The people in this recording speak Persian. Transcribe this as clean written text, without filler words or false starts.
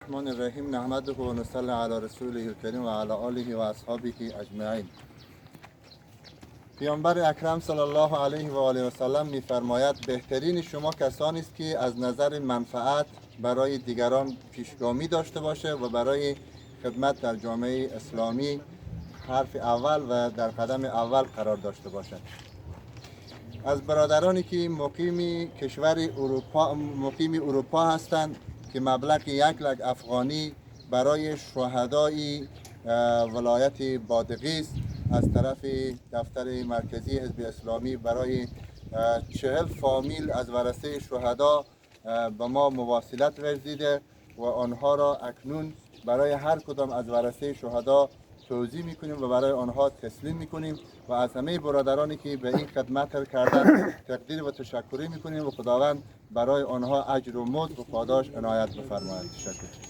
الرحمن الرحیم نحمده و نصلی علی رسوله الکریم و علی آله و اصحابه اجمعین. پیامبر اکرم صلی الله علیه و آله و سلم می‌فرماید بهترین شما کسانی است که از نظر منفعت برای دیگران پیشگامی داشته باشه و برای خدمت در جامعه اسلامی حرف اول و در قدم اول قرار داشته باشد. از برادرانی که مقیم کشور اروپا هستند که مبلغ 1 لک افغانی برای شهدای ولایت بادغیس از طرف دفتر مرکزی حزب اسلامی برای 40 فامیل از ورثه شهدا به ما مواصلت ورزیده و آنها را اکنون برای هر کدام از ورثه شهدا توزیع میکنیم و برای آنها تسلیم میکنیم و از همه برادرانی که به این خدمت کردن تقدیر و تشکری میکنیم و خداوند برای آنها اجر و مزد و پاداش عنایت بفرماید. تشکر.